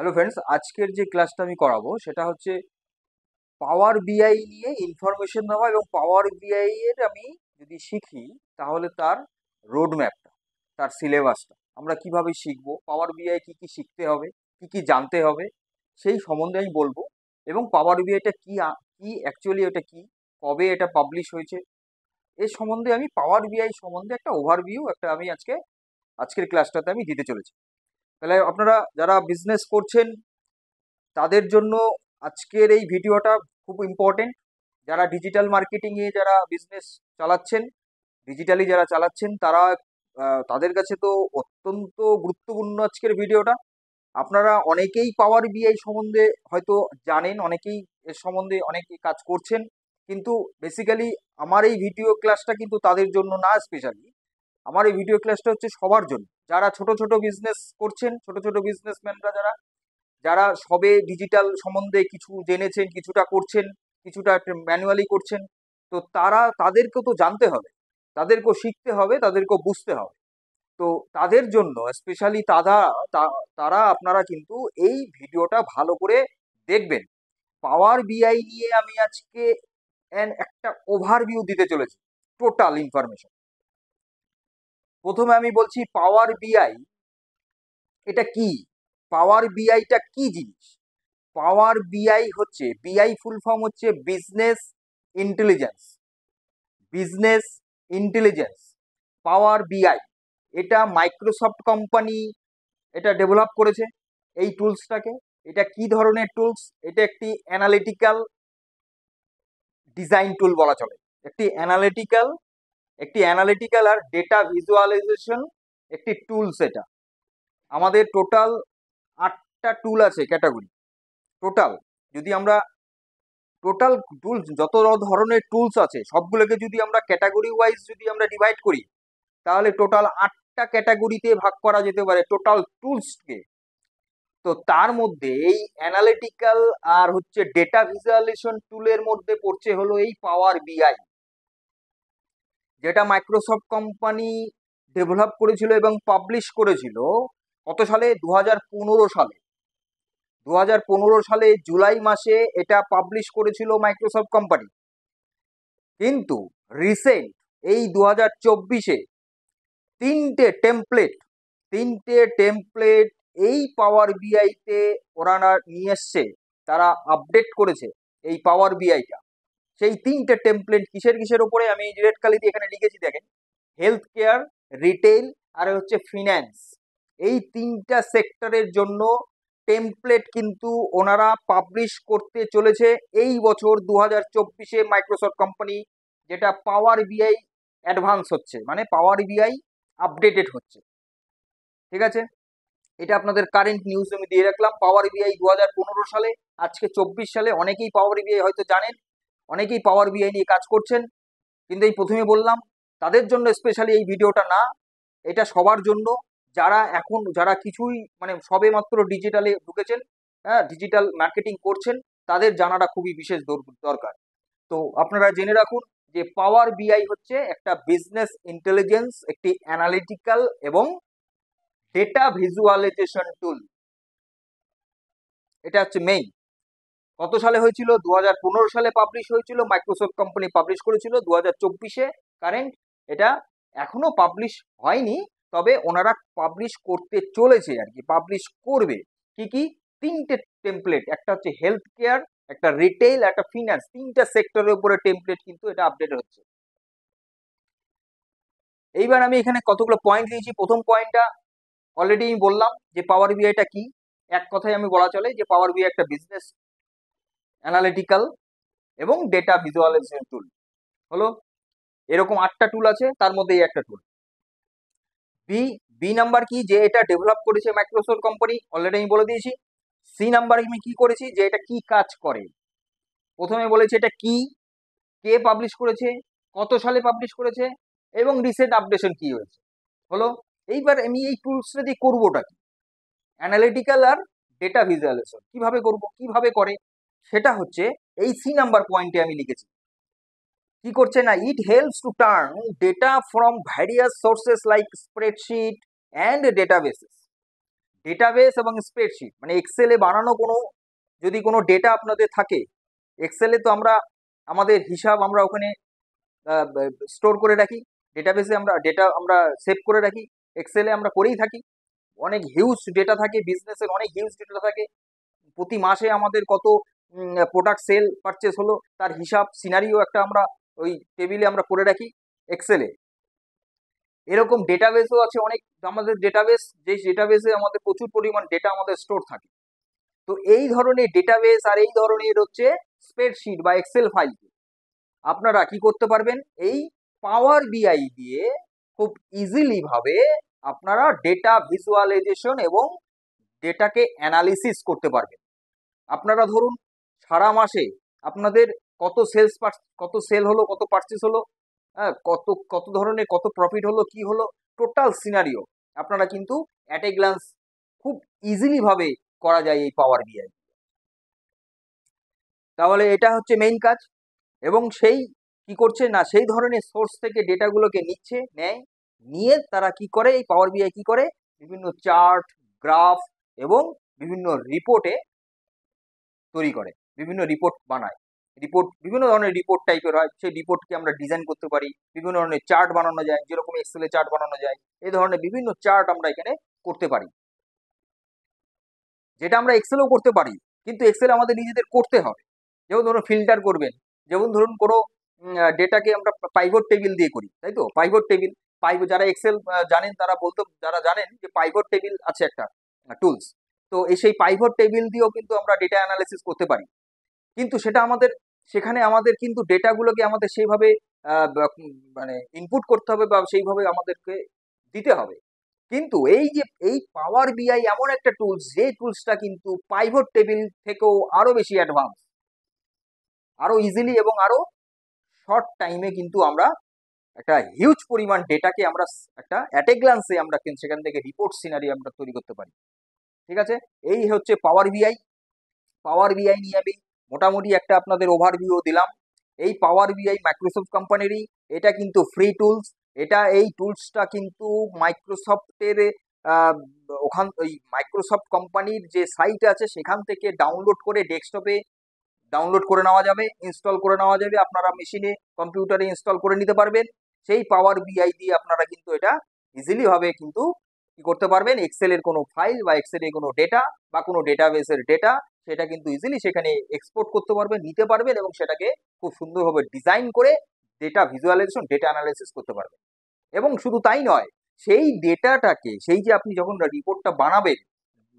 Hello friends, আজকের যে ক্লাসটা আমি করাবো সেটা হচ্ছে পাওয়ার বিআই নিয়ে ইনফরমেশন দেওয়া। এবং পাওয়ার বিআই এর আমি যদি শিখি তাহলে তার রোড ম্যাপটা, তার সিলেবাসটা আমরা কিভাবে শিখবো, পাওয়ার বিআই কি কি শিখতে হবে, কি কি জানতে হবে, সেই সম্বন্ধে আমি বলবো। এবং পাওয়ার বিআইটা কি কি অ্যাকচুয়ালি এটা কি, কবে এটা পাবলিশ হয়েছে, এর সম্বন্ধে আমি পাওয়ার বিআই সম্বন্ধে একটা ওভারভিউ একটা আমি আজকের ক্লাসটাতে আমি দিতে চলেছি। তাহলে আপনারা যারা বিজনেস করছেন তাদের জন্য আজকের এই ভিডিওটা খুব ইম্পর্টেন্ট। যারা ডিজিটাল মার্কেটিংয়ে যারা বিজনেস চালাচ্ছেন, ডিজিটালি যারা চালাচ্ছেন তারা তাদের কাছে তো অত্যন্ত গুরুত্বপূর্ণ আজকের ভিডিওটা। আপনারা অনেকেই পাওয়ার বিআই সম্বন্ধে হয়তো জানেন, অনেকেই এর সম্বন্ধে অনেকেই কাজ করছেন, কিন্তু বেসিক্যালি আমার এই ভিডিও ক্লাসটা কিন্তু তাদের জন্য না। স্পেশালি আমার এই ভিডিও ক্লাসটা হচ্ছে সবার জন্য, যারা ছোট ছোট বিজনেস করছেন, ছোট ছোট বিজনেসম্যানরা যারা যারা সবে ডিজিটাল সম্বন্ধে কিছু জেনেছেন, কিছুটা করছেন, কিছুটা ম্যানুয়ালি করছেন। তো তাদেরকেও তো জানতে হবে, তাদেরকেও শিখতে হবে, তাদেরকেও বুঝতে হবে। তো তাদের জন্য স্পেশালি তারা আপনারা কিন্তু এই ভিডিওটা ভালো করে দেখবেন। পাওয়ার বিআই নিয়ে আমি আজকে একটা ওভারভিউ দিতে চলেছি, টোটাল ইনফরমেশন। প্রথমে আমি বলছি পাওয়ার বিআই এটা কি, পাওয়ার বিআইটা কি জিনিস। পাওয়ার বিআই হচ্ছে, বিআই ফুল ফর্ম হচ্ছে বিজনেস ইন্টেলিজেন্স, বিজনেস ইন্টেলিজেন্স। পাওয়ার বিআই এটা মাইক্রোসফট কোম্পানি এটা ডেভেলপ করেছে এই টুলসটাকে। এটা কি ধরনের টুলস? এটা একটি অ্যানালিটিক্যাল ডিজাইন টুল বলা চলে। একটি অ্যানালিটিক্যাল আর ডেটা ভিজুয়ালাইজেশন একটি টুলস। এটা আমাদের টোটাল 8টা টুল আছে ক্যাটাগরি। টোটাল যদি আমরা টোটাল টুলস, যত ধরনের টুলস আছে সবগুলোকে যদি আমরা ক্যাটাগরি ওয়াইজ যদি আমরা ডিভাইড করি, তাহলে টোটাল 8টা ক্যাটাগরিতে ভাগ করা যেতে পারে টোটাল টুলসকে। তো তার মধ্যে এই অ্যানালিটিক্যাল আর হচ্ছে ডেটা ভিজুয়ালাইজেশন টুলের মধ্যে পড়ছে হলো এই পাওয়ার বিআই, যেটা মাইক্রোসফট কোম্পানি ডেভেলপ করেছিল এবং পাবলিশ করেছিল কত সালে? 2015 সালে। 2015 সালে জুলাই মাসে এটা পাবলিশ করেছিল মাইক্রোসফট কোম্পানি। কিন্তু রিসেন্ট এই 2024-এ তিনটে টেমপ্লেট এই পাওয়ার বিআইতে ওরা নিয়ে এসছে, তারা আপডেট করেছে এই পাওয়ার বিআইটা। সেই 3টে টেমপ্লেট কিসের কিসের উপরে আমি রেড কালি দিয়ে এখানে লিখেছি দেখেন। হেলথ কেয়ার, রিটেল আর হচ্ছে ফিন্যান্স, এই 3টা সেক্টরের জন্য টেমপ্লেট কিন্তু ওনারা পাবলিশ করতে চলেছে এই বছর 2024-এ মাইক্রোসফট কোম্পানি। যেটা পাওয়ার বিআই অ্যাডভান্স হচ্ছে, মানে পাওয়ার বিআই আপডেটেড হচ্ছে। ঠিক আছে, এটা আপনাদের কারেন্ট নিউজ আমি দিয়ে রাখলাম। পাওয়ার বিআই 2015 সালে, আজকে 24 সালে। অনেকেই পাওয়ার বিআই হয়তো জানেন, অনেকেই পাওয়ার বিআই নিয়ে কাজ করছেন, কিন্তু এই প্রথমে বললাম তাদের জন্য স্পেশালি এই ভিডিওটা না, এটা সবার জন্য। যারা কিছুই মানে সবে মাত্র ডিজিটালে ঢুকেছেন, হ্যাঁ, ডিজিটাল মার্কেটিং করছেন, তাদের জানাটা খুবই বিশেষ দরকার। তো আপনারা জেনে রাখুন যে পাওয়ার বিআই হচ্ছে একটা বিজনেস ইন্টেলিজেন্স, একটি অ্যানালিটিক্যাল এবং ডেটা ভিজুয়ালাইজেশন টুল। এটা হচ্ছে মেইন। কত সালে হয়েছিল? 2015 সালে পাবলিশ হয়েছিল, মাইক্রোসফট কোম্পানি পাবলিশ করেছিল 2024-এ। কারেন্ট এটা এখনো পাবলিশ হয়নি, তবে ওনারা পাবলিশ করতে চলেছে আর কি, পাবলিশ করবে। কি কি? 3টে টেমপ্লেট, একটা হচ্ছে হেলথ কেয়ার, একটা রিটেল, একটা ফিন্যান্স, 3টা সেক্টরের উপরে টেমপ্লেট কিন্তু এটা আপডেট হচ্ছে। এইবার আমি এখানে কতগুলো পয়েন্ট দিয়েছি। প্রথম পয়েন্টটা অলরেডি আমি বললাম যে পাওয়ার বিআইটা কি। এক কথায় আমি বলা চলে যে পাওয়ার বিআই একটা বিজনেস অ্যানালিটিক্যাল এবং ডেটা ভিজুয়ালাইজেশন টুল হলো। এরকম 8টা টুল আছে, তার মধ্যে এই একটা টুল। বি বি নাম্বার কি? যে এটা ডেভেলপ করেছে মাইক্রোসফট কোম্পানি, অলরেডি আমি বলে দিয়েছি। সি নাম্বার আমি কি করেছি, যে এটা কি কাজ করে। প্রথমে বলেছি এটা কি, কে পাবলিশ করেছে, কত সালে পাবলিশ করেছে, এবং রিসেন্ট আপডেশন কি হয়েছে হলো। এইবার আমি এই টুলসটা দিয়ে করবোটা কি, অ্যানালিটিক্যাল আর ডেটা ভিজুয়ালাইজেশন কিভাবে করব, কিভাবে করে, সেটা হচ্ছে এই সি নাম্বার পয়েন্টে আমি লিখেছি। কি করছে না, it helps to turn data from various sources like spreadsheet and databases, database এবং স্প্রেডশিট মানে এক্সেলে বানানো কোনো যদি কোনো ডেটা আপনাদের থাকে, এক্সেলে তো আমরা আমাদের হিসাব আমরা ওখানে স্টোর করে রাখি, ডেটাবেসে আমরা ডেটা আমরা সেভ করে রাখি, এক্সেলে আমরা করেই থাকি। অনেক হিউজ ডেটা থাকে, বিজনেসের অনেক হিউজ ডেটা থাকে, প্রতি মাসে আমাদের কত প্রোডাক্ট সেল পারচেস হলো তার হিসাব সিনারিও একটা আমরা ওই টেবিলে আমরা করে রাখি এক্সেলে। এরকম ডেটাবেসও আছে অনেক, আমাদের ডেটাবেস, যে ডেটাবেসে আমাদের প্রচুর পরিমাণ ডেটা আমাদের স্টোর থাকে। তো এই ধরনের ডেটাবেস আর এই ধরনের হচ্ছে স্প্রেডশিট বা এক্সেল ফাইল আপনারা কি করতে পারবেন, এই পাওয়ার বিআই দিয়ে খুব ইজিলি ভাবে আপনারা ডেটা ভিজুয়ালাইজেশন এবং ডেটাকে অ্যানালিসিস করতে পারবেন। আপনারা ধরুন সারা মাসে আপনাদের কত কত সেল হলো, কত পারচেস হলো, হ্যাঁ, কত কত ধরনের কত প্রফিট হলো, কি হলো, টোটাল সিনারিও আপনারা কিন্তু অ্যাট এ গ্লান্স খুব ইজিলি ভাবে করা যায় এই পাওয়ার বিআই। তাহলে এটা হচ্ছে মেইন কাজ। এবং সেই কি করছে না, সেই ধরনের সোর্স থেকে ডেটাগুলোকে নেয়, নিয়ে তারা কি করে, এই পাওয়ার বিআই কি করে, বিভিন্ন চার্ট, গ্রাফ এবং বিভিন্ন রিপোর্টে তৈরি করে, বিভিন্ন রিপোর্ট বানায়। রিপোর্ট বিভিন্ন ধরনের রিপোর্ট টাইপের হয়, সেই রিপোর্টকে আমরা ডিজাইন করতে পারি, বিভিন্ন ধরনের চার্ট বানানো যায়, যেরকম এক্সেলে চার্ট বানানো যায়, এই ধরনের বিভিন্ন চার্ট আমরা এখানে করতে পারি, যেটা আমরা এক্সেলেও করতে পারি, কিন্তু এক্সেল আমাদের নিজেদের করতে হবে। যেমন ধরুন ফিল্টার করবেন, যেমন ধরুন কোনো ডেটাকে আমরা পাইভট টেবিল দিয়ে করি, তাই তো, পাইভট টেবিল, যারা এক্সেল জানেন তারা যারা জানেন যে পাইভট টেবিল আছে একটা টুলস, তো সেই পাইভট টেবিল দিয়েও কিন্তু আমরা ডেটা অ্যানালাইসিস করতে পারি। কিন্তু সেখানে আমাদের কিন্তু ডেটাগুলোকে আমাদের সেইভাবে মানে ইনপুট করতে হবে বা সেইভাবে আমাদেরকে দিতে হবে। কিন্তু এই পাওয়ার বিআই এমন একটা টুলস, যে টুলসটা কিন্তু পাইভট টেবিল থেকেও আরো বেশি অ্যাডভান্স, আরো ইজিলি এবং আরো শর্ট টাইমে কিন্তু আমরা একটা হিউজ পরিমাণ ডেটাকে আমরা একটা অ্যাট এ গ্লান্সে আমরা সেখান থেকে রিপোর্ট সিনারি আমরা তৈরি করতে পারি। ঠিক আছে, এই হচ্ছে পাওয়ার বিআই। পাওয়ার বিআই নিয়ে আমি মোটামুটি একটা আপনাদের ওভারভিউ দিলাম। এই পাওয়ার বিআই মাইক্রোসফট কোম্পানিরই, এটা কিন্তু ফ্রি টুলস। এই টুলসটা কিন্তু মাইক্রোসফটের ওই মাইক্রোসফট কোম্পানির যে সাইট আছে সেখান থেকে ডাউনলোড করে ডেস্কটপে ডাউনলোড করে নেওয়া যাবে, ইনস্টল করে নেওয়া যাবে, আপনারা মেশিনে কম্পিউটারে ইনস্টল করে নিতে পারবেন। সেই পাওয়ার বিআই দিয়ে আপনারা কিন্তু এটা ইজিলি ভাবে কিন্তু কি করতে পারবেন, এক্সেলের কোনো ফাইল বা এক্সেলের কোনো ডেটা বা কোনো ডেটাবেসের ডেটা, সেটা কিন্তু ইজিলি সেখানে এক্সপোর্ট করতে পারবেন, নিতে পারবেন এবং সেটাকে খুব সুন্দরভাবে ডিজাইন করে ডেটা ভিজুয়ালাইজেশন, ডেটা অ্যানালাইসিস করতে পারবেন। এবং শুধু তাই নয়, সেই ডেটাটাকে, সেই যে আপনি যখন রিপোর্টটা বানাবেন,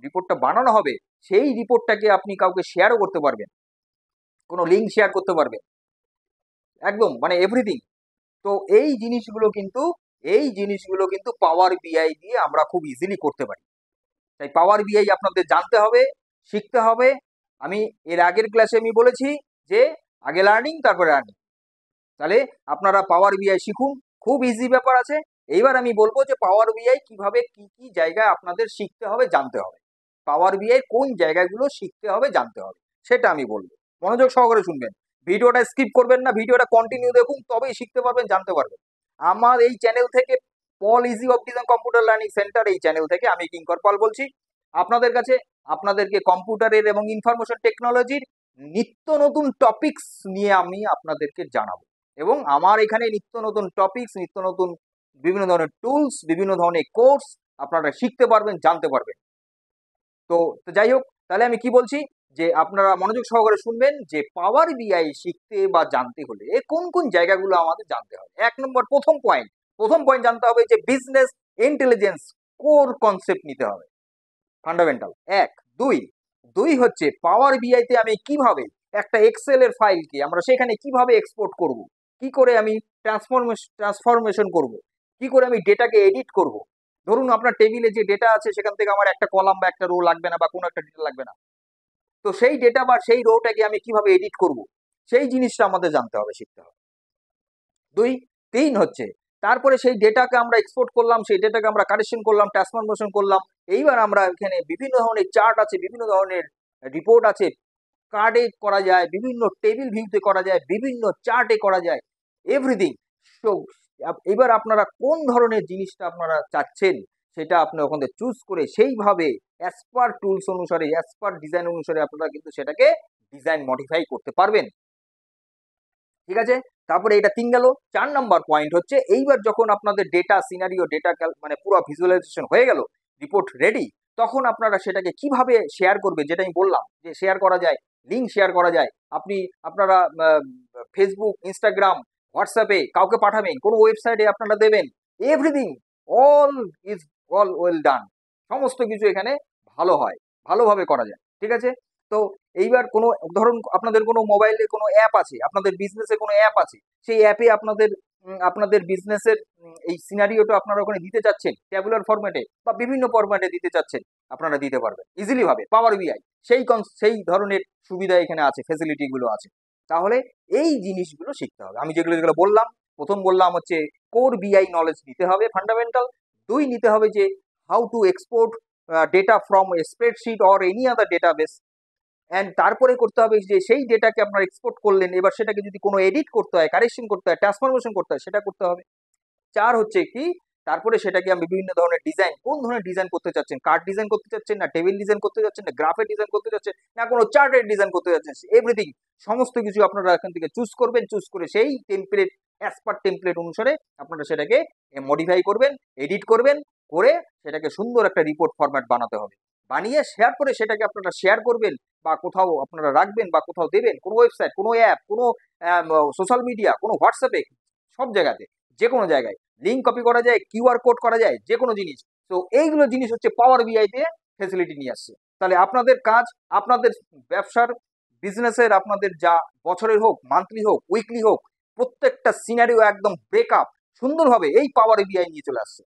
রিপোর্টটা বানানো হবে, সেই রিপোর্টটাকে আপনি কাউকে শেয়ারও করতে পারবেন, কোনো লিঙ্ক শেয়ার করতে পারবেন, একদম মানে এভরিথিং। তো এই জিনিসগুলো কিন্তু পাওয়ার বিআই দিয়ে আমরা খুব ইজিলি করতে পারি। তাই পাওয়ার বিআই আপনাদের জানতে হবে, শিখতে হবে। আমি এর আগের ক্লাসে আমি বলেছি যে আগে লার্নিং তারপরে আর্নিং। তাহলে আপনারা পাওয়ার বিআই শিখুন, খুব ইজি ব্যাপার আছে। এইবার আমি বলবো যে পাওয়ার বিআই কিভাবে কি কি জায়গায় আপনাদের শিখতে হবে, জানতে হবে, পাওয়ার বিআই কোন জায়গাগুলো শিখতে হবে, জানতে হবে, সেটা আমি বলবো। মনোযোগ সহকারে শুনবেন, ভিডিওটা স্কিপ করবেন না, ভিডিওটা কন্টিনিউ দেখুন, তবেই শিখতে পারবেন, জানতে পারবেন। আমার এই চ্যানেল থেকে, পল ইজি অপটিজম কম্পিউটার লার্নিং সেন্টার, এই চ্যানেল থেকে আমি কিঙ্কর পাল বলছি আপনাদের কাছে। আপনাদেরকে কম্পিউটারের এবং ইনফরমেশন টেকনোলজির নিত্য নতুন টপিকস নিয়ে আমি আপনাদেরকে জানাবো, এবং আমার এখানে নিত্য নতুন টপিকস, নিত্য নতুন বিভিন্ন ধরনের টুলস, বিভিন্ন ধরনের কোর্স আপনারা শিখতে পারবেন, জানতে পারবেন। তো যাই হোক, তাহলে আমি কি বলছি, যে আপনারা মনোযোগ সহকারে শুনবেন, যে পাওয়ার বিআই শিখতে বা জানতে হলে কোন কোন জায়গাগুলো আমাদের জানতে হবে। এক নম্বর, প্রথম পয়েন্ট জানতে হবে যে বিজনেস ইন্টেলিজেন্স কোর কনসেপ্ট নিতে হবে, ফান্ডামেন্টাল। দুই হচ্ছে পাওয়ার বিআই তে আমি কিভাবে একটা এক্সেল এর ফাইলকে আমরা সেখানে কিভাবে এক্সপোর্ট করব, কি করে আমি ট্রান্সফরমেশন করব, কি করে আমি ডেটাকে এডিট করব। ধরুন আপনার টেবিলে যে ডেটা আছে সেখান থেকে আমার একটা কলাম বা একটা রো লাগবে না, বা কোনো একটা ডেটা লাগবে না, তো সেই ডেটা বা সেই রোটাকে আমি কিভাবে এডিট করব, সেই জিনিসটা আমাদের জানতে হবে, শিখতে হবে। তিন হচ্ছে তারপরে সেই ডেটাকে আমরা এক্সপোর্ট করলাম, সেই ডেটাকে আমরা কারেকশন করলাম, ট্রান্সফরমেশন করলাম। এইবার আমরা এখানে বিভিন্ন ধরনের চার্ট আছে, বিভিন্ন ধরনের রিপোর্ট আছে, কার্ডে করা যায়, বিভিন্ন টেবিল ভিউতে করা যায়, বিভিন্ন চার্টে করা যায়, এভরিথিং। সো এবার আপনারা কোন ধরনের জিনিসটা আপনারা চাচ্ছেন, সেটা আপনি ওখানে চুজ করে সেইভাবে অ্যাজ পার টুলস অনুসারে, অ্যাজ পার ডিজাইন অনুসারে আপনারা কিন্তু সেটাকে ডিজাইন মডিফাই করতে পারবেন। ঠিক আছে, তারপরে এটা 3 গেল। 4 নাম্বার পয়েন্ট হচ্ছে এইবার যখন আপনাদের ডেটা সিনারিও, ডেটা মানে পুরো ভিজুয়ালাইজেশন হয়ে গেল, রিপোর্ট রেডি, তখন আপনারা সেটাকে কিভাবে শেয়ার করবেন, যেটা আমি বললাম যে শেয়ার করা যায়, লিঙ্ক শেয়ার করা যায়। আপনারা ফেসবুক, ইনস্টাগ্রাম, হোয়াটসঅ্যাপে কাউকে পাঠাবেন, কোনো ওয়েবসাইটে আপনারা দেবেন, everything all is all well done. সমস্ত কিছু এখানে ভালো হয়, ভালোভাবে করা যায়। ঠিক আছে, তো এইবার কোনো ধরুন আপনাদের কোনো মোবাইলে কোনো অ্যাপ আছে, আপনাদের বিজনেসে কোনো অ্যাপ আছে, সেই অ্যাপে আপনাদের বিজনেসের এই সিনারিওটা আপনারা ওখানে দিতে চাচ্ছেন ট্যাবুলার ফরম্যাটে বা বিভিন্ন ফরম্যাটে দিতে চাচ্ছেন, আপনারা দিতে পারবেন ইজিলি ভাবে। পাওয়ার বিআই সেই ধরনের সুবিধা এখানে আছে, ফেসিলিটি গুলো আছে। তাহলে এই জিনিসগুলো শিখতে হবে। আমি যেগুলো বললাম, প্রথম বললাম হচ্ছে কোর বিআই নলেজ নিতে হবে, ফান্ডামেন্টাল। 2 নিতে হবে যে how to export data from a spreadsheet or any other database. And তারপরে করতে হবে যে সেই ডেটাকে আপনারা এক্সপোর্ট করলেন, এবার সেটাকে যদি কোনো এডিট করতে হয়, কারেকশন করতে হয়, ট্রান্সফরমেশন করতে হয়, সেটা করতে হবে। 4 হচ্ছে কি, তারপরে সেটাকে আমি বিভিন্ন ধরনের ডিজাইন, কোন ধরনের ডিজাইন করতে চাচ্ছেন, কার্ড ডিজাইন করতে চাচ্ছেন, না টেবিল ডিজাইন করতে চাচ্ছেন, না গ্রাফের ডিজাইন করতে চাচ্ছেন, না কোনো চার্টের ডিজাইন করতে চাচ্ছেন, এভরিথিং সমস্ত কিছু আপনারা এখান থেকে চুজ করবেন। চুজ করে সেই টেমপ্লেট, অ্যাজ পার টেমপ্লেট অনুসারে আপনারা সেটাকে মডিফাই করবেন, এডিট করবেন, করে সেটাকে সুন্দর একটা রিপোর্ট ফরম্যাট বানাতে হবে। বানিয়ে শেয়ার করে সেটাকে আপনারা শেয়ার করবেন বা কোথাও আপনারা রাখবেন বা কোথাও দেবেন, কোনো ওয়েবসাইট, কোনো অ্যাপ, কোনো সোশ্যাল মিডিয়া, কোনো হোয়াটসঅ্যাপে, সব জায়গাতে, যে কোনো জায়গায় লিঙ্ক কপি করা যায়, কিউআর কোড করা যায়, যে কোনো জিনিস। তো এইগুলো জিনিস হচ্ছে পাওয়ার বিআই তে ফেসিলিটি নিয়ে আসছে। তাহলে আপনাদের কাজ, আপনাদের ব্যবসার, বিজনেসের, আপনাদের যা বছরের হোক, মান্থলি হোক, উইকলি হোক, প্রত্যেকটা সিনারিও একদম ব্রেকআপ সুন্দরভাবে এই পাওয়ার বিআই নিয়ে চলে আসছে।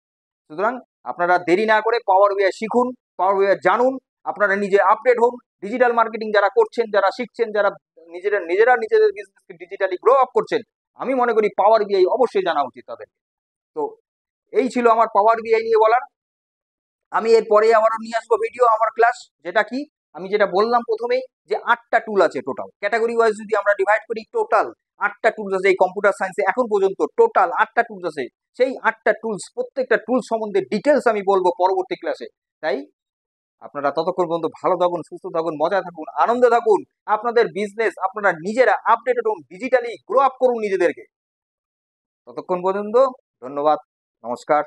সুতরাং আপনারা দেরি না করে পাওয়ার বিআই শিখুন, পাওয়ার বিআই জানুন, আপনারা নিজে আপডেট হন। ডিজিটাল মার্কেটিং যারা করছেন, যারা শিখছেন, যারা নিজেরা নিজেদের বিজনেসকে ডিজিটালি গ্রো আপ করছেন, আমি মনে করি পাওয়ার বিআই অবশ্যই জানা উচিত তাদের। তো এই ছিল আমার পাওয়ার বিআই নিয়ে বলার। আমি এরপরে আবারও নিয়ে আসবো ভিডিও, আমার ক্লাস, যেটা কি আমি যেটা বললাম প্রথমেই, যে 8টা টুল আছে টোটাল, ক্যাটাগরি ওয়াইজ যদি আমরা ডিভাইড করি, টোটাল 8টা টুলস আছে এই কম্পিউটার সায়েন্সে। এখন পর্যন্ত টোটাল 8টা টুলস আছে। সেই 8টা টুলস, প্রত্যেকটা টুলস সম্বন্ধে ডিটেলস আমি বলবো পরবর্তী ক্লাসে। তাই আপনারা ততক্ষণ পর্যন্ত ভালো থাকুন, সুস্থ থাকুন, মজায় থাকুন, আনন্দে থাকুন। আপনাদের বিজনেস আপনারা নিজেরা আপডেটেড হন, ডিজিটালি গ্রো আপ করুন নিজেদেরকে। ততক্ষণ পর্যন্ত ধন্যবাদ, নমস্কার।